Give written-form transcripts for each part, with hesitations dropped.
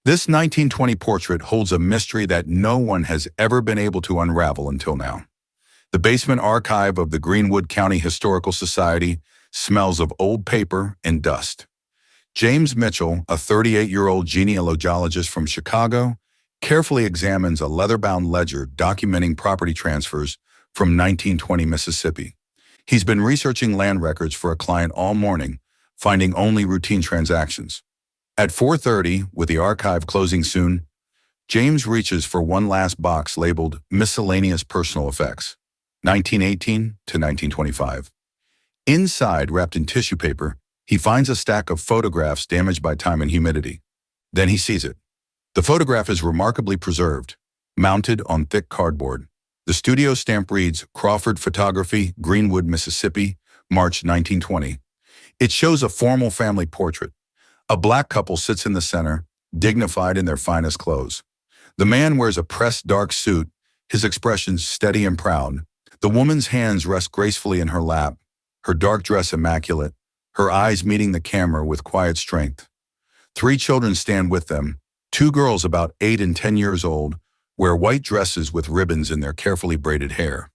This 1920 portrait holds a mystery that no one has ever been able to unravel until now. The basement archive of the Greenwood County Historical Society smells of old paper and dust. James Mitchell, a 38-year-old genealogist from Chicago, carefully examines a leather-bound ledger documenting property transfers from 1920 Mississippi. He's been researching land records for a client all morning, finding only routine transactions. At 4:30, with the archive closing soon, James reaches for one last box labeled Miscellaneous Personal Effects, 1918 to 1925. Inside, wrapped in tissue paper, he finds a stack of photographs damaged by time and humidity. Then he sees it. The photograph is remarkably preserved, mounted on thick cardboard. The studio stamp reads, Crawford Photography, Greenwood, Mississippi, March 1920. It shows a formal family portrait. A black couple sits in the center, dignified in their finest clothes. The man wears a pressed dark suit, his expression steady and proud. The woman's hands rest gracefully in her lap, her dark dress immaculate, her eyes meeting the camera with quiet strength. 3 children stand with them. 2 girls about 8 and 10 years old wear white dresses with ribbons in their carefully braided hair.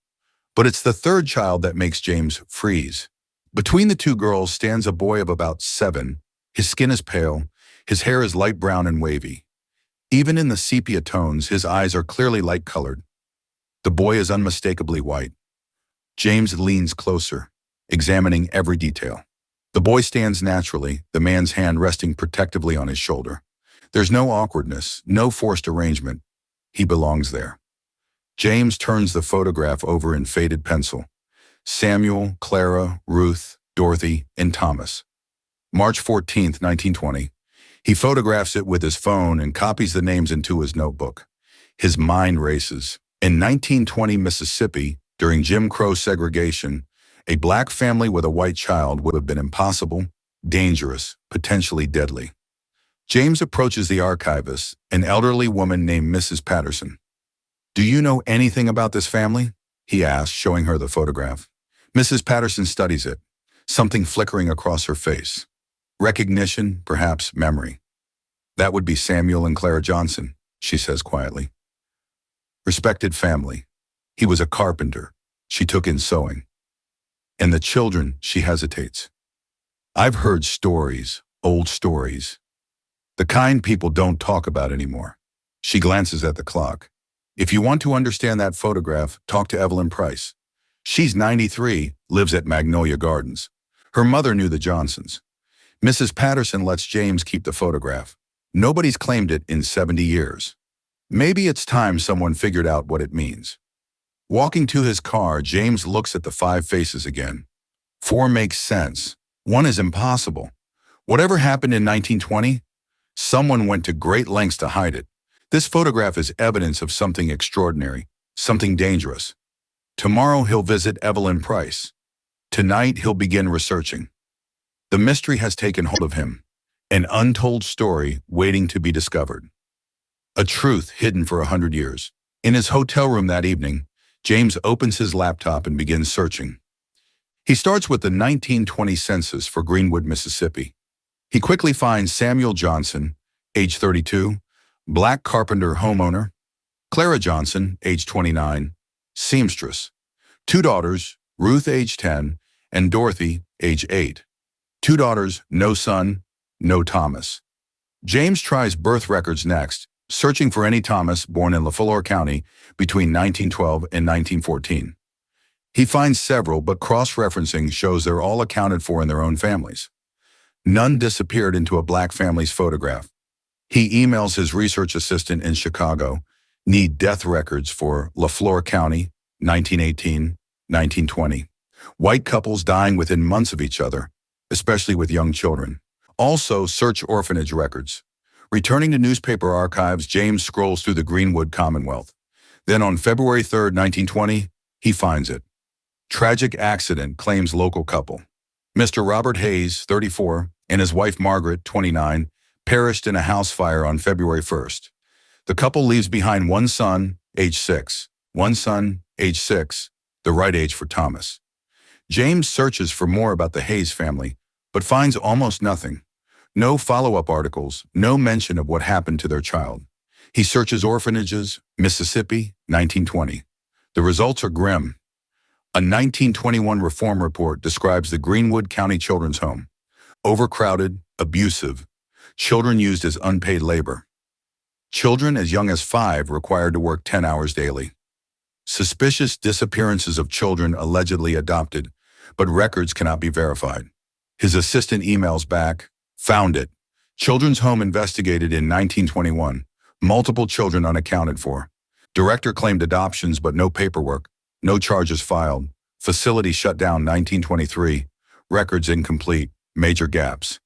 But it's the 3rd child that makes James freeze. Between the 2 girls stands a boy of about 7. His skin is pale, his hair is light brown and wavy. Even in the sepia tones, his eyes are clearly light-colored. The boy is unmistakably white. James leans closer, examining every detail. The boy stands naturally, the man's hand resting protectively on his shoulder. There's no awkwardness, no forced arrangement. He belongs there. James turns the photograph over in faded pencil. Samuel, Clara, Ruth, Dorothy, and Thomas. March 14, 1920. He photographs it with his phone and copies the names into his notebook. His mind races. In 1920 Mississippi, during Jim Crow segregation, a black family with a white child would have been impossible, dangerous, potentially deadly. James approaches the archivist, an elderly woman named Mrs. Patterson. "Do you know anything about this family?" he asks, showing her the photograph. Mrs. Patterson studies it, something flickering across her face. Recognition, perhaps memory. "That would be Samuel and Clara Johnson," she says quietly. "Respected family. He was a carpenter." She took in sewing. "And the children," she hesitates. "I've heard stories, old stories. The kind people don't talk about anymore." She glances at the clock. "If you want to understand that photograph, talk to Evelyn Price. She's 93, lives at Magnolia Gardens. Her mother knew the Johnsons." Mrs. Patterson lets James keep the photograph. Nobody's claimed it in 70 years. Maybe it's time someone figured out what it means. Walking to his car, James looks at the 5 faces again. 4 makes sense. 1 is impossible. Whatever happened in 1920, someone went to great lengths to hide it. This photograph is evidence of something extraordinary, something dangerous. Tomorrow he'll visit Evelyn Price. Tonight he'll begin researching. The mystery has taken hold of him, an untold story waiting to be discovered. A truth hidden for 100 years. In his hotel room that evening, James opens his laptop and begins searching. He starts with the 1920 census for Greenwood, Mississippi. He quickly finds Samuel Johnson, age 32, black carpenter homeowner, Clara Johnson, age 29, seamstress, 2 daughters, Ruth, age 10, and Dorothy, age 8. 2 daughters, no son, no Thomas. James tries birth records next, searching for any Thomas born in Lafleur County between 1912 and 1914. He finds several, but cross-referencing shows they're all accounted for in their own families. None disappeared into a black family's photograph. He emails his research assistant in Chicago, need death records for Lafleur County, 1918, 1920. White couples dying within months of each other, especially with young children. Also, search orphanage records. Returning to newspaper archives, James scrolls through the Greenwood Commonwealth. Then on February 3, 1920, he finds it. Tragic accident, claims local couple. Mr. Robert Hayes, 34, and his wife Margaret, 29, perished in a house fire on February 1st. The couple leaves behind 1 son, age 6, 1 son, age 6, the right age for Thomas. James searches for more about the Hayes family, but finds almost nothing. No follow-up articles, no mention of what happened to their child. He searches orphanages, Mississippi, 1920. The results are grim. A 1921 reform report describes the Greenwood County Children's Home. Overcrowded, abusive, children used as unpaid labor. Children as young as 5 required to work 10 hours daily. Suspicious disappearances of children allegedly adopted, but records cannot be verified. His assistant emails back, found it. Children's Home investigated in 1921. Multiple children unaccounted for. Director claimed adoptions but no paperwork. No charges filed. Facility shut down 1923. Records incomplete. Major gaps.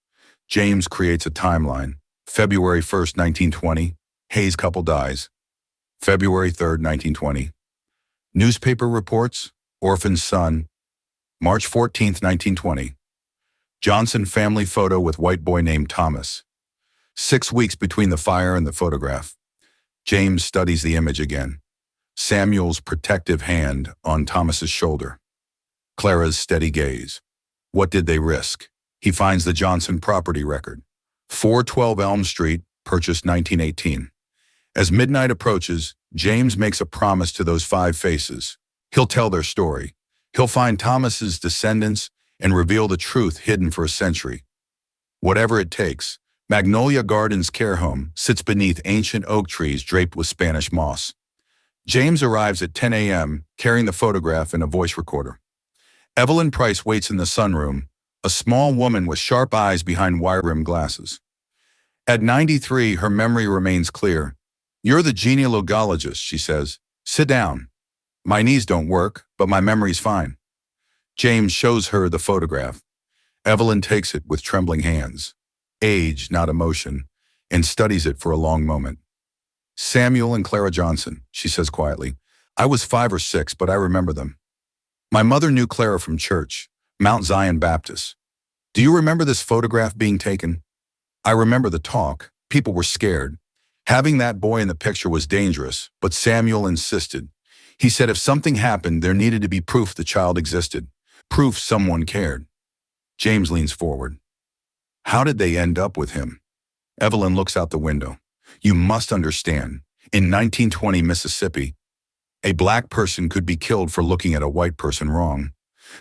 James creates a timeline. February 1st, 1920. Hayes couple dies. February 3rd, 1920. Newspaper reports. Orphan son. March 14th, 1920. Johnson family photo with white boy named Thomas. 6 weeks between the fire and the photograph. James studies the image again. Samuel's protective hand on Thomas's shoulder. Clara's steady gaze. What did they risk? He finds the Johnson property record. 412 Elm Street, purchased 1918. As midnight approaches, James makes a promise to those 5 faces. He'll tell their story. He'll find Thomas's descendants and reveal the truth hidden for a century. Whatever it takes, Magnolia Gardens Care Home sits beneath ancient oak trees draped with Spanish moss. James arrives at 10 a.m., carrying the photograph and a voice recorder. Evelyn Price waits in the sunroom, a small woman with sharp eyes behind wire-rimmed glasses. At 93, her memory remains clear. "You're the genealogist," she says. "Sit down. My knees don't work, but my memory's fine." James shows her the photograph. Evelyn takes it with trembling hands. Age, not emotion, and studies it for a long moment. "Samuel and Clara Johnson," she says quietly. "I was 5 or 6, but I remember them. My mother knew Clara from church, Mount Zion Baptist. Do you remember this photograph being taken? I remember the talk. People were scared. Having that boy in the picture was dangerous, but Samuel insisted. He said if something happened, there needed to be proof the child existed, proof someone cared." James leans forward. "How did they end up with him?" Evelyn looks out the window. "You must understand, in 1920 Mississippi, a black person could be killed for looking at a white person wrong.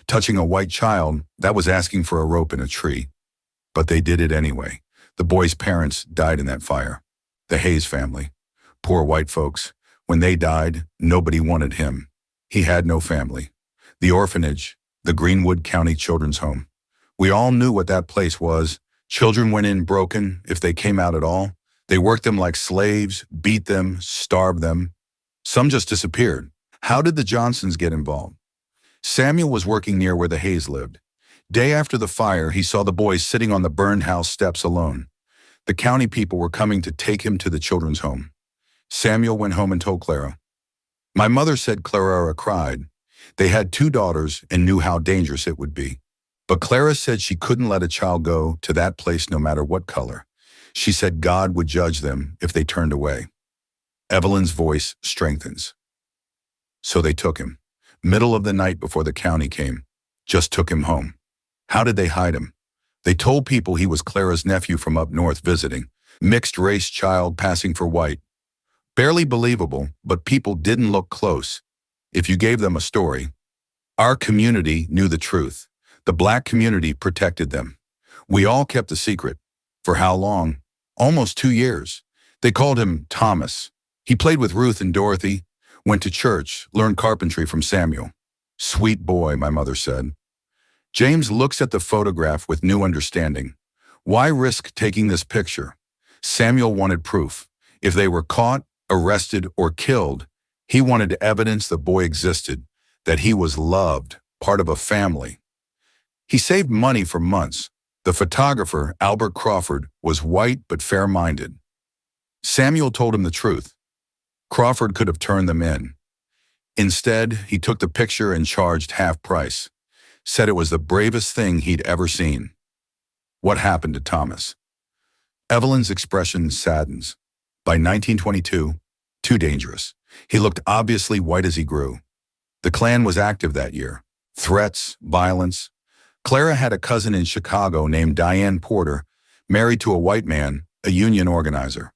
Touching a white child, that was asking for a rope in a tree. But they did it anyway. The boy's parents died in that fire. The Hayes family. Poor white folks. When they died, nobody wanted him. He had no family. The orphanage, the Greenwood County Children's Home. We all knew what that place was. Children went in broken, if they came out at all. They worked them like slaves, beat them, starved them. Some just disappeared. How did the Johnsons get involved? Samuel was working near where the Hayes lived. Day after the fire, he saw the boy sitting on the burned house steps alone. The county people were coming to take him to the children's home. Samuel went home and told Clara. My mother said Clara cried. They had 2 daughters and knew how dangerous it would be. But Clara said she couldn't let a child go to that place no matter what color. She said God would judge them if they turned away. Evelyn's voice strengthens. So they took him. Middle of the night before the county came. Just took him home. How did they hide him? They told people he was Clara's nephew from up north visiting. Mixed-race child passing for white. Barely believable, but people didn't look close. If you gave them a story. Our community knew the truth. The black community protected them. We all kept the secret. For how long? Almost 2 years. They called him Thomas. He played with Ruth and Dorothy, went to church, learned carpentry from Samuel. Sweet boy, my mother said. James looks at the photograph with new understanding. Why risk taking this picture? Samuel wanted proof. If they were caught, arrested, or killed, he wanted evidence the boy existed, that he was loved, part of a family. He saved money for months. The photographer, Albert Crawford, was white but fair-minded. Samuel told him the truth. Crawford could have turned them in. Instead, he took the picture and charged half price. Said it was the bravest thing he'd ever seen. What happened to Thomas? Evelyn's expression saddens. By 1922, too dangerous. He looked obviously white as he grew. The Klan was active that year. Threats, violence. Clara had a cousin in Chicago named Diane Porter, married to a white man, a union organizer.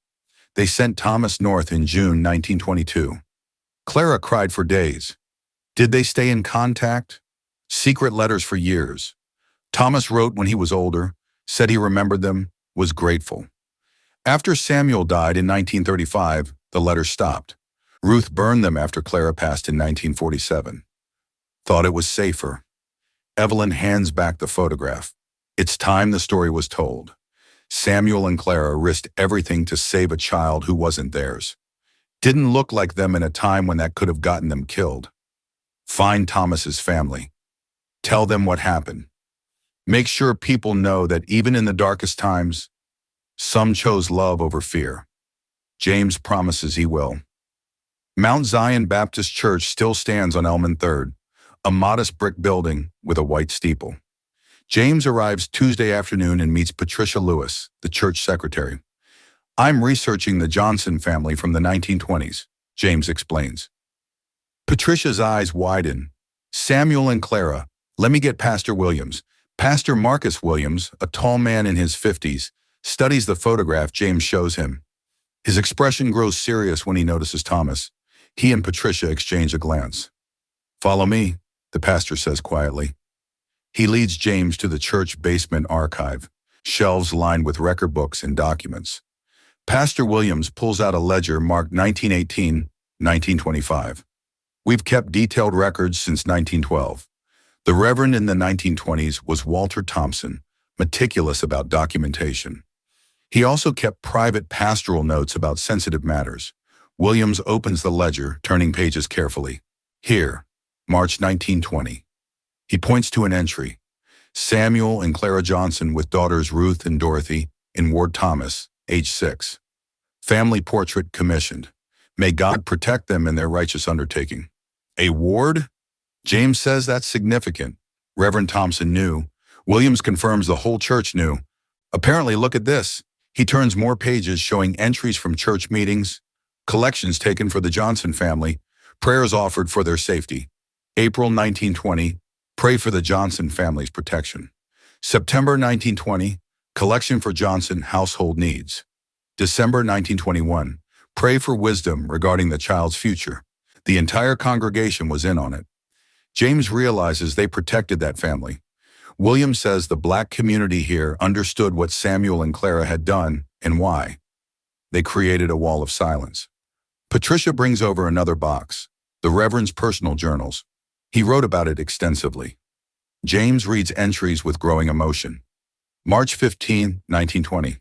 They sent Thomas north in June 1922. Clara cried for days. Did they stay in contact? Secret letters for years. Thomas wrote when he was older, said he remembered them, was grateful. After Samuel died in 1935, the letters stopped. Ruth burned them after Clara passed in 1947. Thought it was safer. Evelyn hands back the photograph. It's time the story was told. Samuel and Clara risked everything to save a child who wasn't theirs. Didn't look like them in a time when that could have gotten them killed. Find Thomas's family. Tell them what happened. Make sure people know that even in the darkest times, some chose love over fear. James promises he will. Mount Zion Baptist Church still stands on Elm and 3rd, a modest brick building with a white steeple. James arrives Tuesday afternoon and meets Patricia Lewis, the church secretary. I'm researching the Johnson family from the 1920s, James explains. Patricia's eyes widen. Samuel and Clara, let me get Pastor Williams. Pastor Marcus Williams, a tall man in his 50s, studies the photograph James shows him. His expression grows serious when he notices Thomas. He and Patricia exchange a glance. Follow me, the pastor says quietly. He leads James to the church basement archive, shelves lined with record books and documents. Pastor Williams pulls out a ledger marked 1918, 1925. We've kept detailed records since 1912. The Reverend in the 1920s was Walter Thompson, meticulous about documentation. He also kept private pastoral notes about sensitive matters. Williams opens the ledger, turning pages carefully. Here, March 1920. He points to an entry. Samuel and Clara Johnson with daughters Ruth and Dorothy in Ward Thomas, age 6. Family portrait commissioned. May God protect them in their righteous undertaking. A ward? James says that's significant. Reverend Thompson knew. Williams confirms the whole church knew. Apparently, look at this. He turns more pages showing entries from church meetings, collections taken for the Johnson family, prayers offered for their safety. April 1920, pray for the Johnson family's protection. September 1920, collection for Johnson household needs. December 1921, pray for wisdom regarding the child's future. The entire congregation was in on it. James realizes they protected that family. Williams says the black community here understood what Samuel and Clara had done and why. They created a wall of silence. Patricia brings over another box, the Reverend's personal journals. He wrote about it extensively. James reads entries with growing emotion. March 15, 1920.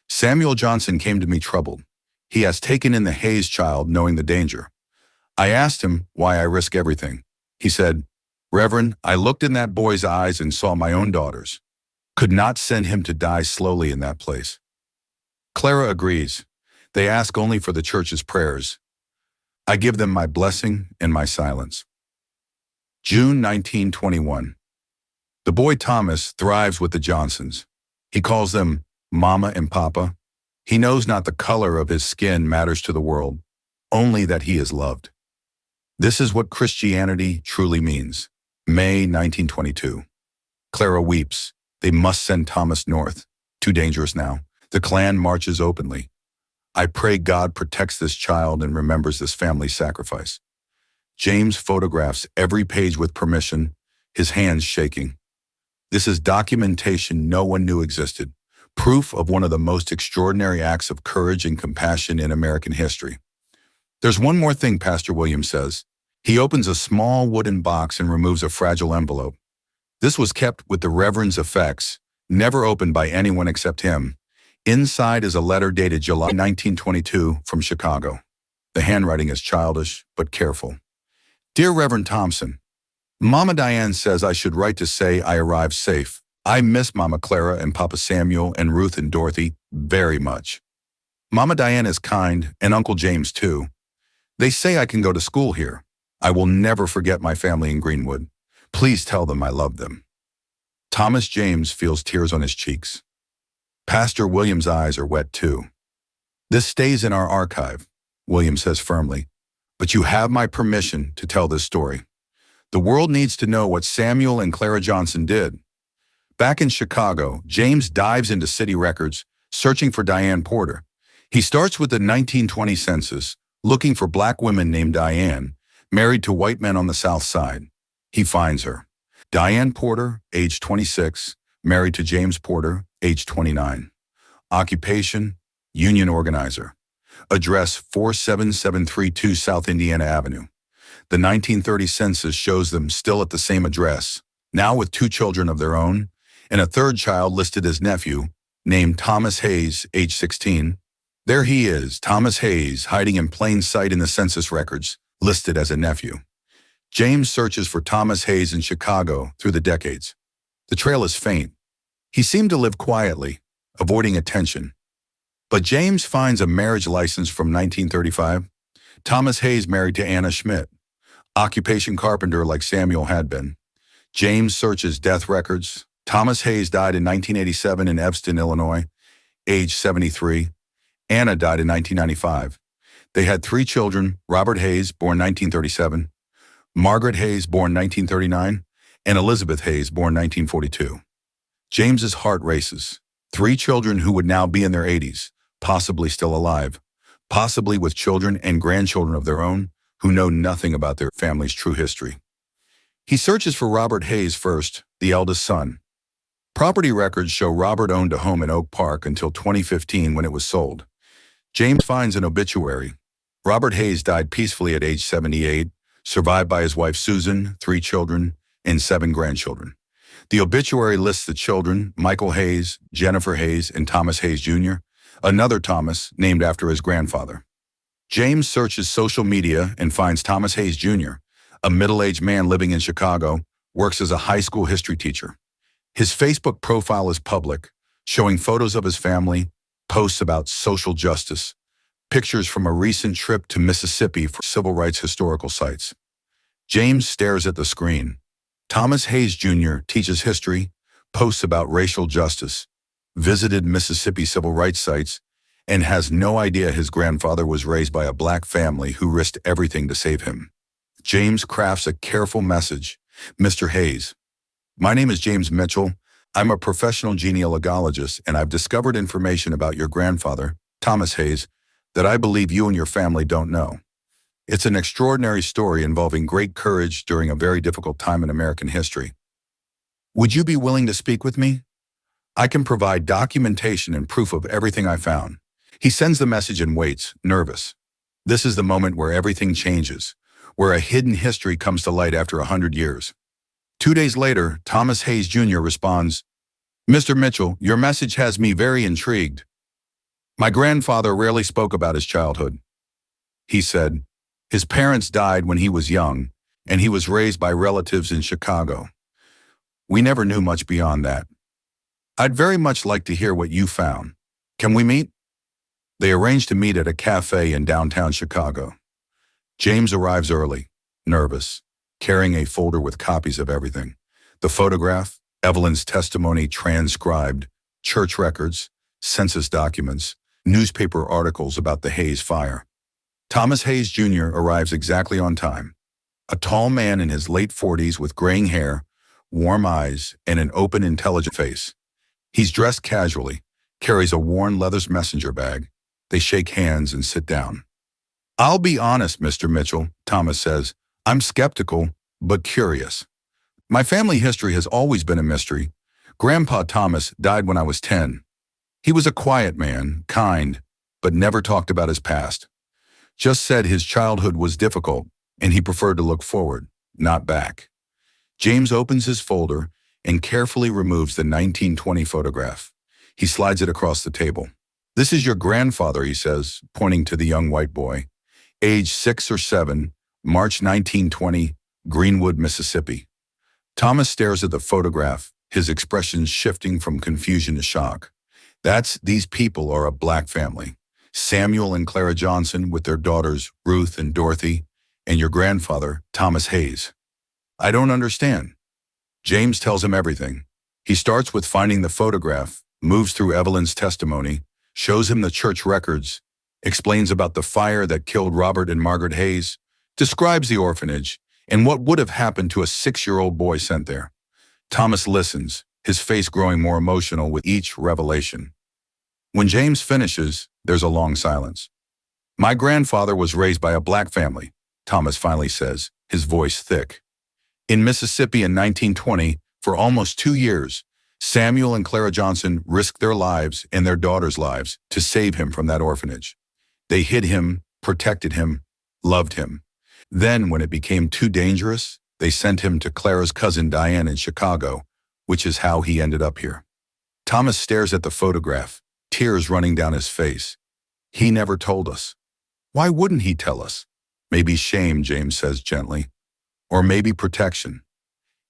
Samuel Johnson came to me troubled. He has taken in the Hayes child knowing the danger. I asked him why I risk everything. He said, Reverend, I looked in that boy's eyes and saw my own daughters. Could not send him to die slowly in that place. Clara agrees. They ask only for the church's prayers. I give them my blessing and my silence. June 1921. The boy Thomas thrives with the Johnsons. He calls them Mama and Papa. He knows not the color of his skin matters to the world, only that he is loved. This is what Christianity truly means. May 1922. Clara weeps. They must send Thomas north. Too dangerous now. The clan marches openly. I pray God protects this child and remembers this family's sacrifice. James photographs every page with permission, his hands shaking. This is documentation no one knew existed, proof of one of the most extraordinary acts of courage and compassion in American history. There's one more thing, Pastor Williams says. He opens a small wooden box and removes a fragile envelope. This was kept with the Reverend's effects, never opened by anyone except him. Inside is a letter dated July 1922 from Chicago. The handwriting is childish, but careful. Dear Reverend Thompson, Mama Diane says I should write to say I arrived safe. I miss Mama Clara and Papa Samuel and Ruth and Dorothy very much. Mama Diane is kind, and Uncle James too. They say I can go to school here. I will never forget my family in Greenwood. Please tell them I love them. Thomas James feels tears on his cheeks. Pastor Williams' eyes are wet too. This stays in our archive, Williams says firmly, but you have my permission to tell this story. The world needs to know what Samuel and Clara Johnson did. Back in Chicago, James dives into city records, searching for Diane Porter. He starts with the 1920 census, looking for black women named Diane, married to white men on the South Side. He finds her. Diane Porter, age 26, married to James Porter, age 29. Occupation, union organizer. Address 47732 South Indiana Avenue. The 1930 census shows them still at the same address, now with 2 children of their own, and a third child listed as nephew, named Thomas Hayes, age 16. There he is, Thomas Hayes, hiding in plain sight in the census records, listed as a nephew. James searches for Thomas Hayes in Chicago through the decades. The trail is faint. He seemed to live quietly, avoiding attention. But James finds a marriage license from 1935. Thomas Hayes married to Anna Schmidt, occupation carpenter like Samuel had been. James searches death records. Thomas Hayes died in 1987 in Evanston, Illinois, age 73. Anna died in 1995. They had 3 children, Robert Hayes, born 1937, Margaret Hayes, born 1939, and Elizabeth Hayes, born 1942. James's heart races. 3 children who would now be in their 80s, possibly still alive, possibly with children and grandchildren of their own who know nothing about their family's true history. He searches for Robert Hayes first, the eldest son. Property records show Robert owned a home in Oak Park until 2015 when it was sold. James finds an obituary. Robert Hayes died peacefully at age 78, survived by his wife Susan, 3 children, and 7 grandchildren. The obituary lists the children, Michael Hayes, Jennifer Hayes, and Thomas Hayes Jr., another Thomas named after his grandfather. James searches social media and finds Thomas Hayes Jr., a middle-aged man living in Chicago, works as a high school history teacher. His Facebook profile is public, showing photos of his family, posts about social justice, pictures from a recent trip to Mississippi for civil rights historical sites. James stares at the screen. Thomas Hayes Jr. teaches history, posts about racial justice, visited Mississippi civil rights sites, and has no idea his grandfather was raised by a black family who risked everything to save him. James crafts a careful message. Mr. Hayes, my name is James Mitchell. I'm a professional genealogist, and I've discovered information about your grandfather, Thomas Hayes, that I believe you and your family don't know. It's an extraordinary story involving great courage during a very difficult time in American history. Would you be willing to speak with me? I can provide documentation and proof of everything I found. He sends the message and waits, nervous. This is the moment where everything changes, where a hidden history comes to light after 100 years. 2 days later, Thomas Hayes Jr. responds, Mr. Mitchell, your message has me very intrigued. My grandfather rarely spoke about his childhood. He said, his parents died when he was young, and he was raised by relatives in Chicago. We never knew much beyond that. I'd very much like to hear what you found. Can we meet? They arranged to meet at a cafe in downtown Chicago. James arrives early, nervous, carrying a folder with copies of everything. The photograph, Evelyn's testimony transcribed, church records, census documents, newspaper articles about the Hayes fire. Thomas Hayes Jr. arrives exactly on time. A tall man in his late 40s with graying hair, warm eyes, and an open, intelligent face. He's dressed casually, carries a worn leather messenger bag. They shake hands and sit down. I'll be honest, Mr. Mitchell, Thomas says. I'm skeptical, but curious. My family history has always been a mystery. Grandpa Thomas died when I was 10. He was a quiet man, kind, but never talked about his past. Just said his childhood was difficult, and he preferred to look forward, not back. James opens his folder and carefully removes the 1920 photograph. He slides it across the table. This is your grandfather, he says, pointing to the young white boy. Age 6 or 7, March 1920, Greenwood, Mississippi. Thomas stares at the photograph, his expression shifting from confusion to shock. These people are a black family. Samuel and Clara Johnson with their daughters, Ruth and Dorothy, and your grandfather, Thomas Hayes. I don't understand. James tells him everything. He starts with finding the photograph, moves through Evelyn's testimony, shows him the church records, explains about the fire that killed Robert and Margaret Hayes, describes the orphanage, and what would have happened to a 6-year-old boy sent there. Thomas listens, his face growing more emotional with each revelation. When James finishes, there's a long silence. "My grandfather was raised by a black family," Thomas finally says, his voice thick. "In Mississippi in 1920, for almost 2 years, Samuel and Clara Johnson risked their lives and their daughters' lives to save him from that orphanage. They hid him, protected him, loved him. Then, when it became too dangerous, they sent him to Clara's cousin Diane in Chicago, which is how he ended up here." Thomas stares at the photograph, tears running down his face. "He never told us." "Why wouldn't he tell us?" "Maybe shame," James says gently. "Or maybe protection."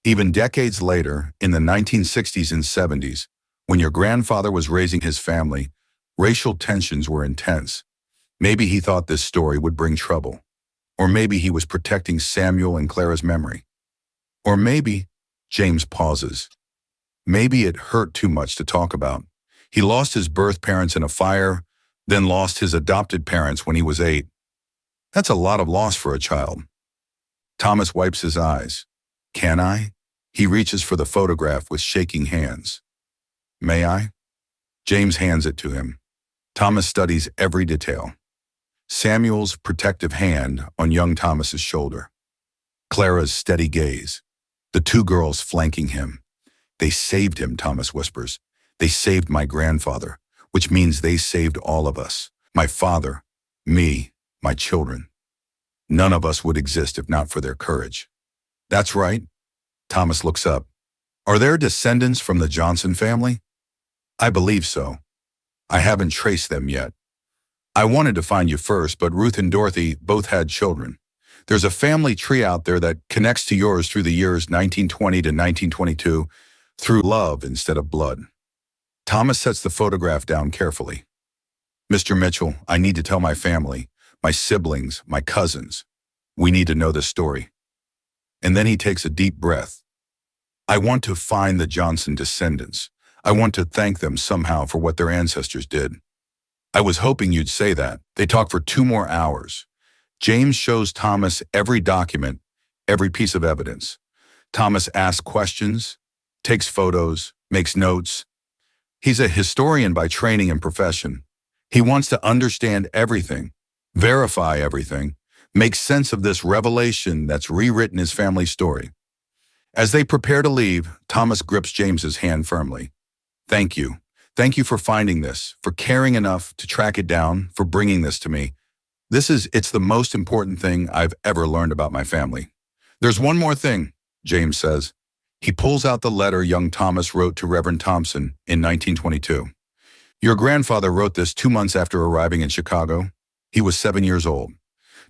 Even decades later, in the 1960s and 70s, when your grandfather was raising his family, racial tensions were intense. Maybe he thought this story would bring trouble. Or maybe he was protecting Samuel and Clara's memory. Or maybe, James pauses. Maybe it hurt too much to talk about. He lost his birth parents in a fire, then lost his adopted parents when he was 8. That's a lot of loss for a child. Thomas wipes his eyes. "Can I?" He reaches for the photograph with shaking hands. "May I?" James hands it to him. Thomas studies every detail. Samuel's protective hand on young Thomas's shoulder. Clara's steady gaze. The 2 girls flanking him. "They saved him," Thomas whispers. "They saved my grandfather, which means they saved all of us. My father, me, my children. None of us would exist if not for their courage." "That's right." Thomas looks up. "Are there descendants from the Johnson family?" "I believe so. I haven't traced them yet. I wanted to find you first, but Ruth and Dorothy both had children. There's a family tree out there that connects to yours through the years 1920 to 1922, through love instead of blood." Thomas sets the photograph down carefully. "Mr. Mitchell, I need to tell my family, my siblings, my cousins. We need to know this story." And then he takes a deep breath. "I want to find the Johnson descendants. I want to thank them somehow for what their ancestors did." "I was hoping you'd say that." They talk for 2 more hours. James shows Thomas every document, every piece of evidence. Thomas asks questions, takes photos, makes notes. He's a historian by training and profession. He wants to understand everything, verify everything, make sense of this revelation that's rewritten his family story. As they prepare to leave, Thomas grips James's hand firmly. "Thank you. Thank you for finding this, for caring enough to track it down, for bringing this to me. It's the most important thing I've ever learned about my family." "There's one more thing," James says. He pulls out the letter young Thomas wrote to Reverend Thompson in 1922. "Your grandfather wrote this 2 months after arriving in Chicago. He was 7 years old."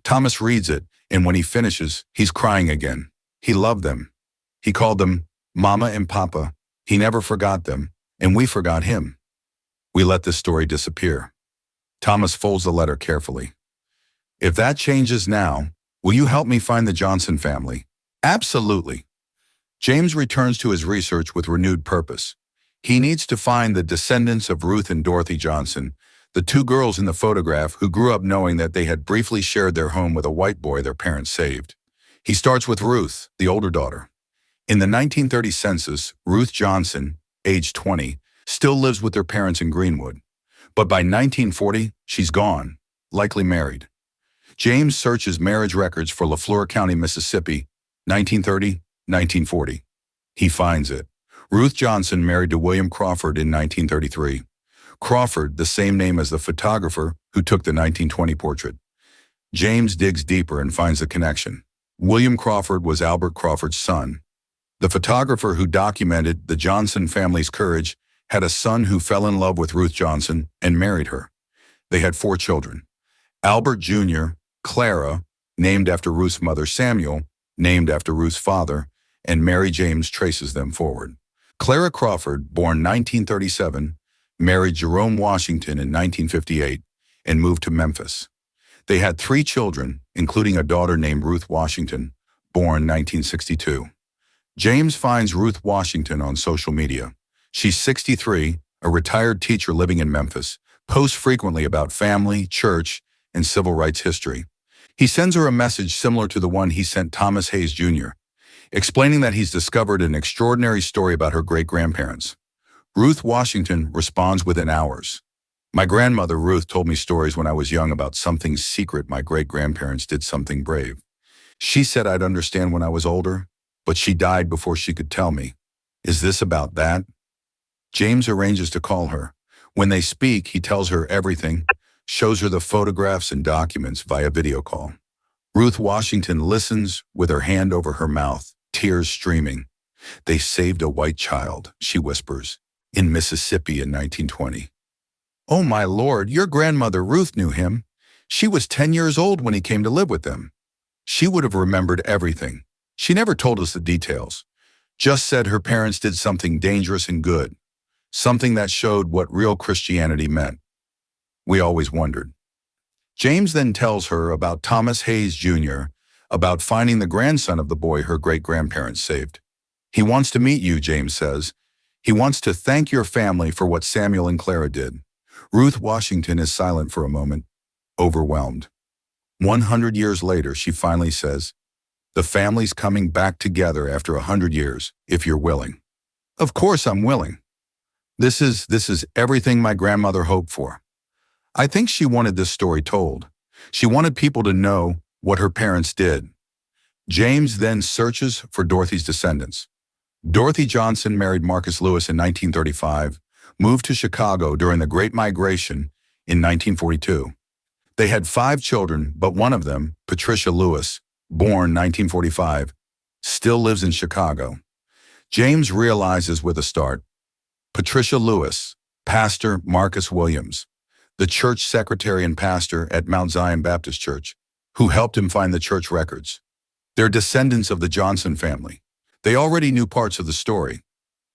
Thomas reads it, and when he finishes, he's crying again. He loved them. He called them Mama and Papa. He never forgot them, and we forgot him. We let this story disappear. Thomas folds the letter carefully. "If that changes now, will you help me find the Johnson family?" "Absolutely." James returns to his research with renewed purpose. He needs to find the descendants of Ruth and Dorothy Johnson, the 2 girls in the photograph who grew up knowing that they had briefly shared their home with a white boy their parents saved. He starts with Ruth, the older daughter. In the 1930 census, Ruth Johnson, age 20, still lives with their parents in Greenwood. But by 1940, she's gone, likely married. James searches marriage records for Lafleur County, Mississippi, 1930, 1940. He finds it. Ruth Johnson married to William Crawford in 1933. Crawford, the same name as the photographer who took the 1920 portrait. James digs deeper and finds the connection. William Crawford was Albert Crawford's son. The photographer who documented the Johnson family's courage had a son who fell in love with Ruth Johnson and married her. They had 4 children. Albert Jr., Clara, named after Ruth's mother, Samuel, named after Ruth's father, and Mary James traces them forward. Clara Crawford, born 1937, married Jerome Washington in 1958 and moved to Memphis. They had 3 children, including a daughter named Ruth Washington, born 1962. James finds Ruth Washington on social media. She's 63, a retired teacher living in Memphis, posts frequently about family, church, and civil rights history. He sends her a message similar to the one he sent Thomas Hayes Jr. explaining that he's discovered an extraordinary story about her great-grandparents. Ruth Washington responds within hours. My grandmother Ruth told me stories when I was young about something secret my great-grandparents did something brave. She said I'd understand when I was older, but she died before she could tell me. Is this about that? James arranges to call her. When they speak, he tells her everything, shows her the photographs and documents via video call. Ruth Washington listens with her hand over her mouth, tears streaming. They saved a white child, she whispers, in Mississippi in 1920. Oh my Lord, your grandmother Ruth knew him. She was 10 years old when he came to live with them. She would have remembered everything. She never told us the details, just said her parents did something dangerous and good, something that showed what real Christianity meant. We always wondered. James then tells her about Thomas Hayes Jr., about finding the grandson of the boy her great-grandparents saved. He wants to meet you, James says. He wants to thank your family for what Samuel and Clara did. Ruth Washington is silent for a moment, overwhelmed. 100 years later, she finally says, the family's coming back together after 100 years, if you're willing. Of course I'm willing. This is everything my grandmother hoped for. I think she wanted this story told. She wanted people to know what her parents did. James then searches for Dorothy's descendants. Dorothy Johnson married Marcus Lewis in 1935, moved to Chicago during the Great Migration in 1942. They had 5 children, but one of them, Patricia Lewis, born 1945, still lives in Chicago. James realizes with a start. Patricia Lewis, Pastor Marcus Williams, the church secretary and pastor at Mount Zion Baptist Church, who helped him find the church records. They're descendants of the Johnson family. They already knew parts of the story.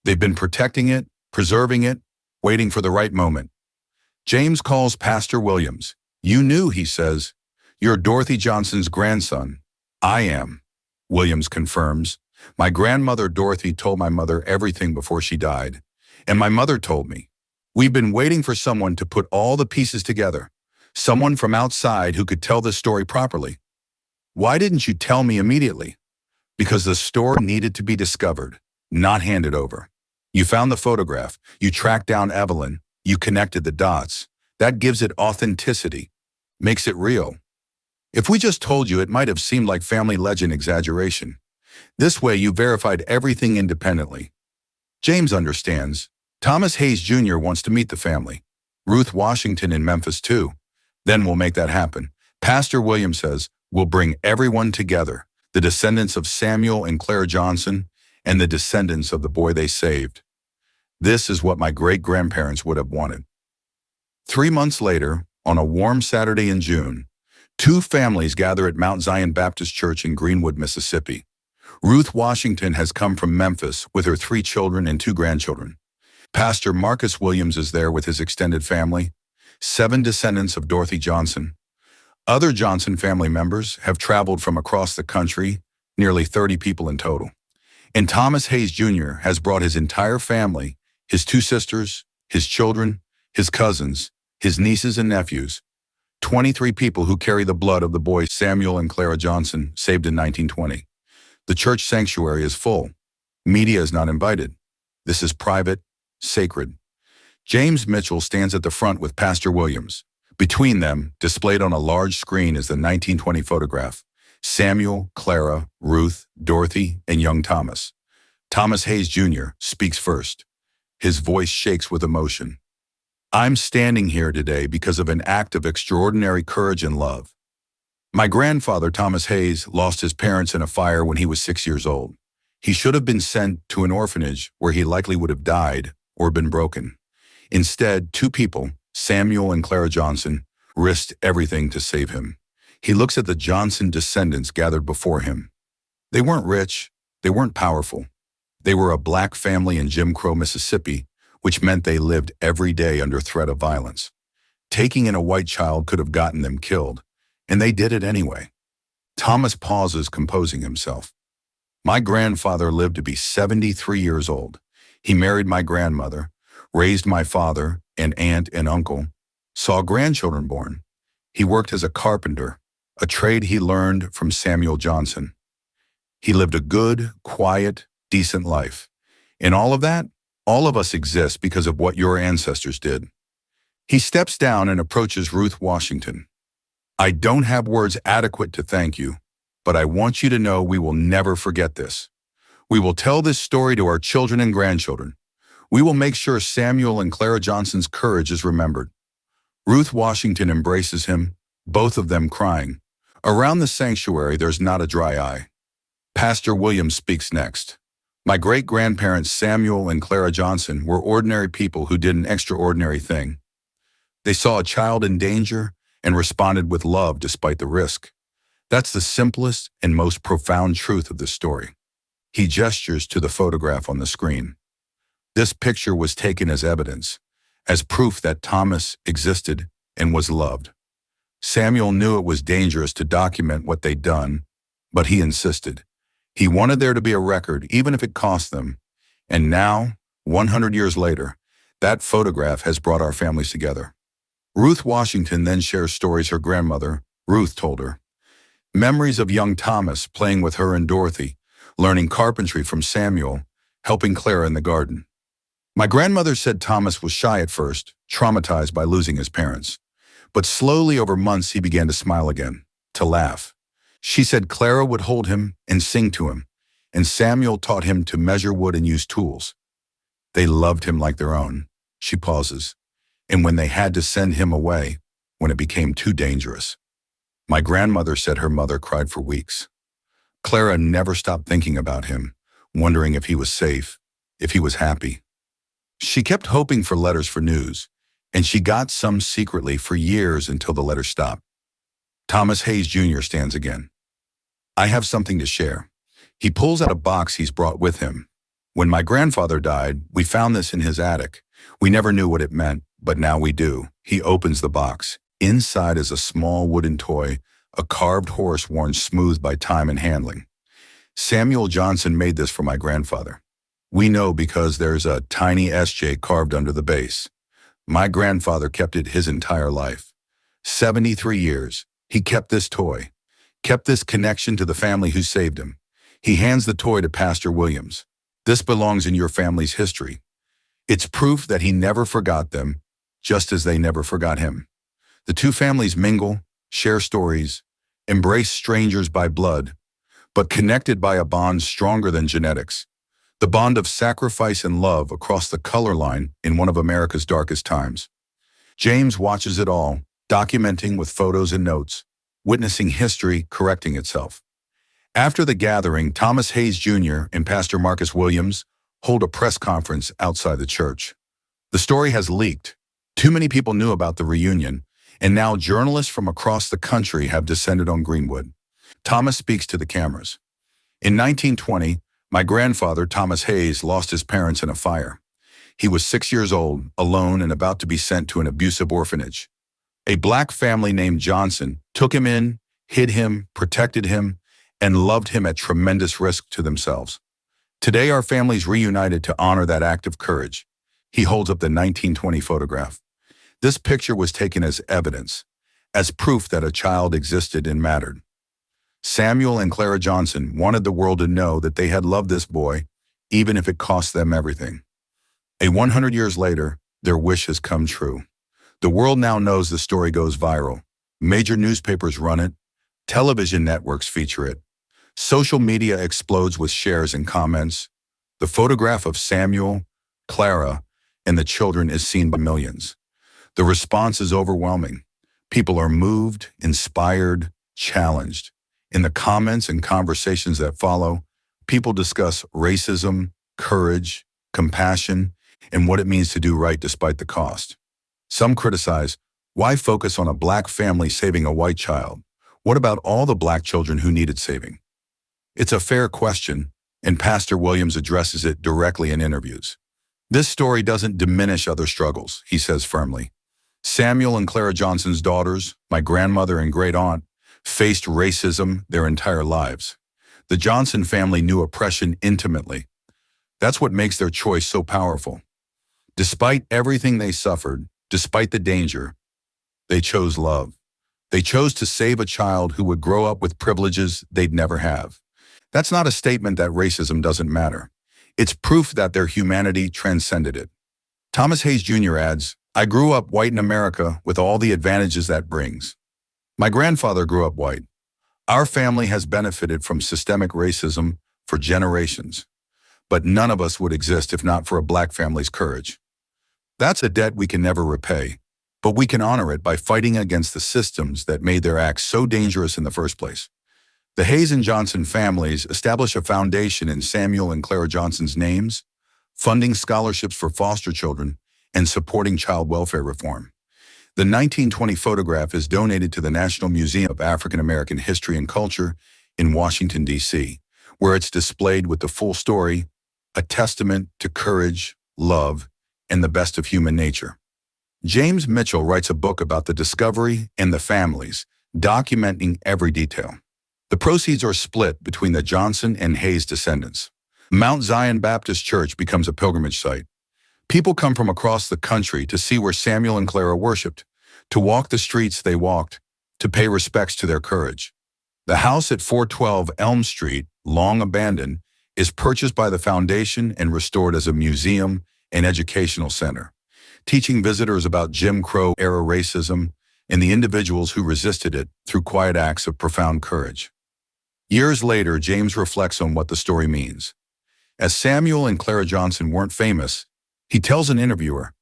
They've been protecting it, preserving it, waiting for the right moment. James calls Pastor Williams. You knew, he says. You're Dorothy Johnson's grandson. I am, Williams confirms. My grandmother Dorothy told my mother everything before she died. And my mother told me. We've been waiting for someone to put all the pieces together. Someone from outside who could tell this story properly. Why didn't you tell me immediately? Because the story needed to be discovered, not handed over. You found the photograph. You tracked down Evelyn. You connected the dots. That gives it authenticity. Makes it real. If we just told you, it might have seemed like family legend exaggeration. This way, you verified everything independently. James understands. Thomas Hayes Jr. wants to meet the family. Ruth Washington in Memphis too. Then we'll make that happen. Pastor Williams says, we'll bring everyone together, the descendants of Samuel and Clara Johnson, and the descendants of the boy they saved. This is what my great-grandparents would have wanted. 3 months later, on a warm Saturday in June, 2 families gather at Mount Zion Baptist Church in Greenwood, Mississippi. Ruth Washington has come from Memphis with her 3 children and 2 grandchildren. Pastor Marcus Williams is there with his extended family, 7 descendants of Dorothy Johnson. Other Johnson family members have traveled from across the country, nearly 30 people in total. And Thomas Hayes Jr. has brought his entire family, his 2 sisters, his children, his cousins, his nieces and nephews, 23 people who carry the blood of the boys Samuel and Clara Johnson, saved in 1920. The church sanctuary is full. Media is not invited. This is private, sacred. James Mitchell stands at the front with Pastor Williams. Between them, displayed on a large screen, is the 1920 photograph. Samuel, Clara, Ruth, Dorothy, and young Thomas. Thomas Hayes Jr. speaks first. His voice shakes with emotion. I'm standing here today because of an act of extraordinary courage and love. My grandfather, Thomas Hayes, lost his parents in a fire when he was 6 years old. He should have been sent to an orphanage where he likely would have died or been broken. Instead, 2 people, Samuel and Clara Johnson, risked everything to save him. He looks at the Johnson descendants gathered before him. They weren't rich. They weren't powerful. They were a black family in Jim Crow, Mississippi, which meant they lived every day under threat of violence. Taking in a white child could have gotten them killed, and they did it anyway. Thomas pauses, composing himself. My grandfather lived to be 73 years old. He married my grandmother, raised my father and aunt and uncle, saw grandchildren born. He worked as a carpenter, a trade he learned from Samuel Johnson. He lived a good, quiet, decent life. In all of that, all of us exist because of what your ancestors did. He steps down and approaches Ruth Washington. I don't have words adequate to thank you, but I want you to know we will never forget this. We will tell this story to our children and grandchildren. We will make sure Samuel and Clara Johnson's courage is remembered. Ruth Washington embraces him, both of them crying. Around the sanctuary, there's not a dry eye. Pastor Williams speaks next. My great-grandparents Samuel and Clara Johnson were ordinary people who did an extraordinary thing. They saw a child in danger and responded with love despite the risk. That's the simplest and most profound truth of this story. He gestures to the photograph on the screen. This picture was taken as evidence, as proof that Thomas existed and was loved. Samuel knew it was dangerous to document what they'd done, but he insisted. He wanted there to be a record, even if it cost them. And now, 100 years later, that photograph has brought our families together. Ruth Washington then shares stories her grandmother, Ruth, told her. Memories of young Thomas playing with her and Dorothy, learning carpentry from Samuel, helping Clara in the garden. My grandmother said Thomas was shy at first, traumatized by losing his parents. But slowly over months he began to smile again, to laugh. She said Clara would hold him and sing to him, and Samuel taught him to measure wood and use tools. They loved him like their own. She pauses. And when they had to send him away, when it became too dangerous. My grandmother said her mother cried for weeks. Clara never stopped thinking about him, wondering if he was safe, if he was happy. She kept hoping for letters for news, and she got some secretly for years until the letters stopped. Thomas Hayes Jr. stands again. I have something to share. He pulls out a box he's brought with him. When my grandfather died, we found this in his attic. We never knew what it meant, but now we do. He opens the box. Inside is a small wooden toy, a carved horse worn smooth by time and handling. Samuel Johnson made this for my grandfather. We know because there's a tiny SJ carved under the base. My grandfather kept it his entire life. 73 years. He kept this toy, kept this connection to the family who saved him. He hands the toy to Pastor Williams. This belongs in your family's history. It's proof that he never forgot them, just as they never forgot him. The two families mingle, share stories, embrace strangers by blood, but connected by a bond stronger than genetics. The bond of sacrifice and love across the color line in one of America's darkest times. James watches it all, documenting with photos and notes, witnessing history correcting itself. After the gathering, Thomas Hayes Jr. and Pastor Marcus Williams hold a press conference outside the church. The story has leaked. Too many people knew about the reunion, and now journalists from across the country have descended on Greenwood. Thomas speaks to the cameras. In 1920, my grandfather, Thomas Hayes, lost his parents in a fire. He was 6 years old, alone, and about to be sent to an abusive orphanage. A black family named Johnson took him in, hid him, protected him, and loved him at tremendous risk to themselves. Today, our family's reunited to honor that act of courage. He holds up the 1920 photograph. This picture was taken as evidence, as proof that a child existed and mattered. Samuel and Clara Johnson wanted the world to know that they had loved this boy, even if it cost them everything. 100 years later, their wish has come true. The world now knows the story goes viral. Major newspapers run it. Television networks feature it. Social media explodes with shares and comments. The photograph of Samuel, Clara, and the children is seen by millions. The response is overwhelming. People are moved, inspired, challenged. In the comments and conversations that follow, people discuss racism, courage, compassion, and what it means to do right despite the cost. Some criticize, why focus on a black family saving a white child? What about all the black children who needed saving? It's a fair question, and Pastor Williams addresses it directly in interviews. This story doesn't diminish other struggles, he says firmly. Samuel and Clara Johnson's daughters, my grandmother and great-aunt, faced racism their entire lives. The Johnson family knew oppression intimately. That's what makes their choice so powerful. Despite everything they suffered, despite the danger, they chose love. They chose to save a child who would grow up with privileges they'd never have. That's not a statement that racism doesn't matter. It's proof that their humanity transcended it. Thomas Hayes Jr. adds, I grew up white in America with all the advantages that brings. My grandfather grew up white. Our family has benefited from systemic racism for generations, but none of us would exist if not for a black family's courage. That's a debt we can never repay, but we can honor it by fighting against the systems that made their acts so dangerous in the first place. The Hayes and Johnson families establish a foundation in Samuel and Clara Johnson's names, funding scholarships for foster children, and supporting child welfare reform. The 1920 photograph is donated to the National Museum of African American History and Culture in Washington, D.C., where it's displayed with the full story, a testament to courage, love, and the best of human nature. James Mitchell writes a book about the discovery and the families, documenting every detail. The proceeds are split between the Johnson and Hayes descendants. Mount Zion Baptist Church becomes a pilgrimage site. People come from across the country to see where Samuel and Clara worshiped, to walk the streets they walked, to pay respects to their courage. The house at 412 Elm Street, long abandoned, is purchased by the foundation and restored as a museum and educational center, teaching visitors about Jim Crow-era racism and the individuals who resisted it through quiet acts of profound courage. Years later, James reflects on what the story means. As Samuel and Clara Johnson weren't famous, he tells an interviewer,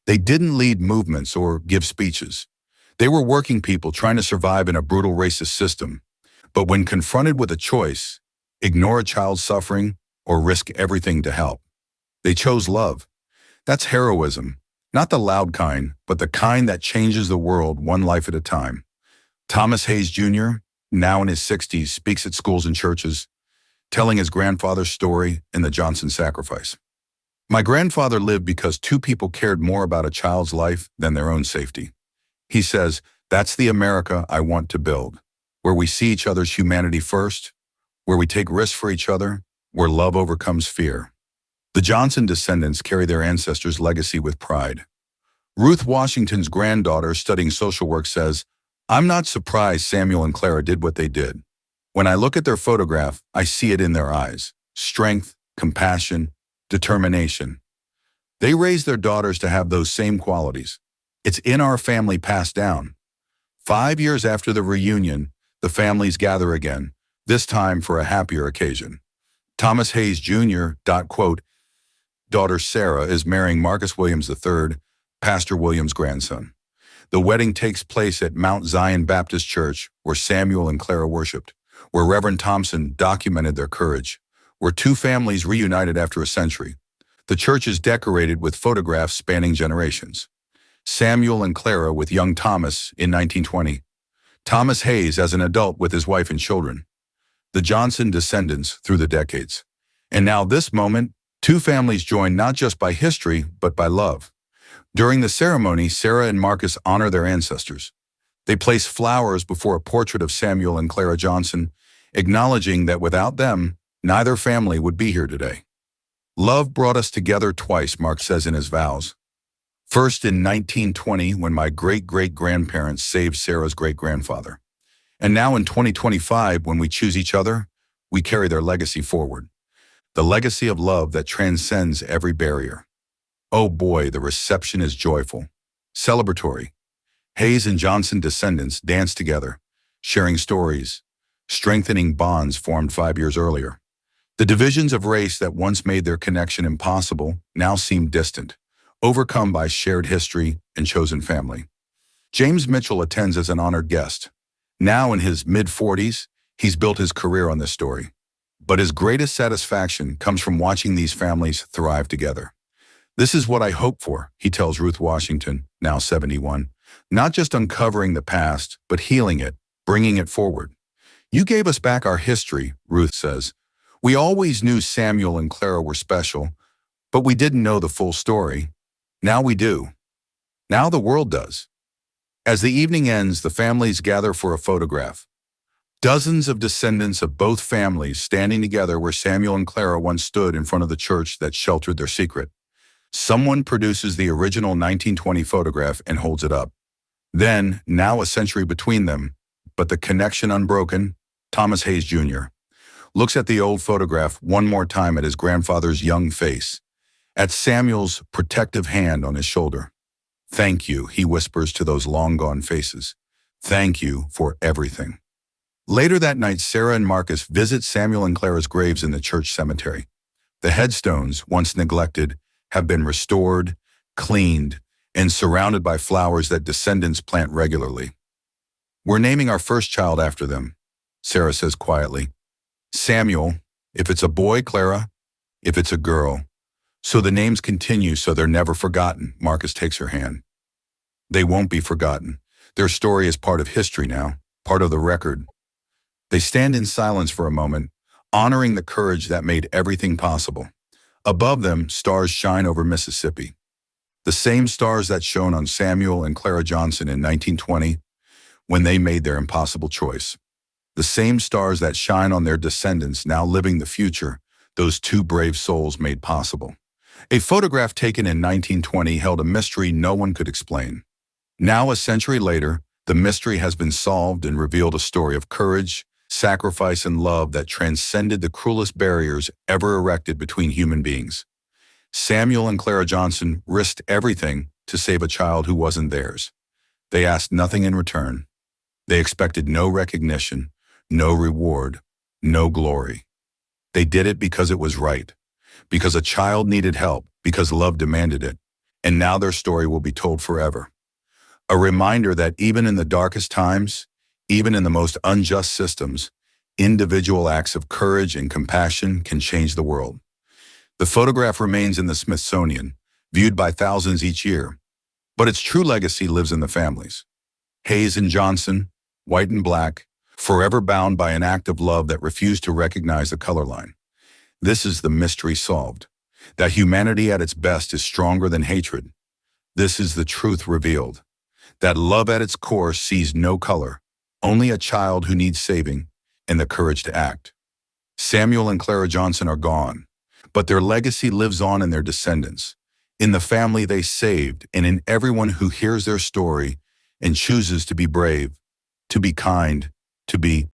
they didn't lead movements or give speeches. They were working people trying to survive in a brutal racist system. But when confronted with a choice, ignore a child's suffering or risk everything to help, they chose love. That's heroism, not the loud kind, but the kind that changes the world one life at a time. Thomas Hayes Jr., now in his 60s, speaks at schools and churches, telling his grandfather's story and the Johnson sacrifice. My grandfather lived because two people cared more about a child's life than their own safety. He says, that's the America I want to build, where we see each other's humanity first, where we take risks for each other, where love overcomes fear. The Johnson descendants carry their ancestors' legacy with pride. Ruth Washington's granddaughter studying social work says, I'm not surprised Samuel and Clara did what they did. When I look at their photograph, I see it in their eyes. Strength, compassion, determination. They raised their daughters to have those same qualities. It's in our family passed down. 5 years after the reunion, the families gather again, this time for a happier occasion. Thomas Hayes Jr. Quote, daughter Sarah is marrying Marcus Williams III, Pastor Williams' grandson. The wedding takes place at Mount Zion Baptist Church, where Samuel and Clara worshiped, where Reverend Thompson documented their courage, where two families reunited after a century. The church is decorated with photographs spanning generations. Samuel and Clara with young Thomas in 1920. Thomas Hayes as an adult with his wife and children. The Johnson descendants through the decades. And now this moment, two families join not just by history, but by love. During the ceremony, Sarah and Marcus honor their ancestors. They place flowers before a portrait of Samuel and Clara Johnson, acknowledging that without them, neither family would be here today. Love brought us together twice, Mark says in his vows. First in 1920, when my great-great-grandparents saved Sarah's great-grandfather. And now in 2025, when we choose each other, we carry their legacy forward. The legacy of love that transcends every barrier. Oh boy, the reception is joyful, celebratory. Hayes and Johnson descendants dance together, sharing stories, strengthening bonds formed 5 years earlier. The divisions of race that once made their connection impossible now seem distant, overcome by shared history and chosen family. James Mitchell attends as an honored guest. Now in his mid-40s, he's built his career on this story. But his greatest satisfaction comes from watching these families thrive together. This is what I hope for, he tells Ruth Washington, now 71. Not just uncovering the past, but healing it, bringing it forward. You gave us back our history, Ruth says. We always knew Samuel and Clara were special, but we didn't know the full story. Now we do. Now the world does. As the evening ends, the families gather for a photograph. Dozens of descendants of both families standing together where Samuel and Clara once stood in front of the church that sheltered their secret. Someone produces the original 1920 photograph and holds it up. Then, now a century between them, but the connection unbroken, Thomas Hayes Jr. looks at the old photograph one more time at his grandfather's young face, at Samuel's protective hand on his shoulder. "Thank you," he whispers to those long-gone faces. "Thank you for everything." Later that night, Sarah and Marcus visit Samuel and Clara's graves in the church cemetery. The headstones, once neglected, have been restored, cleaned, and surrounded by flowers that descendants plant regularly. "We're naming our first child after them," Sarah says quietly. "Samuel, if it's a boy, Clara, if it's a girl." "So the names continue so they're never forgotten," Marcus takes her hand. "They won't be forgotten. Their story is part of history now, part of the record." They stand in silence for a moment, honoring the courage that made everything possible. Above them, stars shine over Mississippi. The same stars that shone on Samuel and Clara Johnson in 1920 when they made their impossible choice. The same stars that shine on their descendants now living the future those two brave souls made possible. A photograph taken in 1920 held a mystery no one could explain. Now, a century later, the mystery has been solved and revealed a story of courage, sacrifice, and love that transcended the cruelest barriers ever erected between human beings. Samuel and Clara Johnson risked everything to save a child who wasn't theirs. They asked nothing in return. They expected no recognition, no reward, no glory. They did it because it was right, because a child needed help, because love demanded it, and now their story will be told forever. A reminder that even in the darkest times, even in the most unjust systems, individual acts of courage and compassion can change the world. The photograph remains in the Smithsonian, viewed by thousands each year, but its true legacy lives in the families. Hayes and Johnson, white and black, forever bound by an act of love that refused to recognize the color line. This is the mystery solved, that humanity at its best is stronger than hatred. This is the truth revealed, that love at its core sees no color, only a child who needs saving and the courage to act. Samuel and Clara Johnson are gone, but their legacy lives on in their descendants, in the family they saved, and in everyone who hears their story and chooses to be brave, to be kind, to be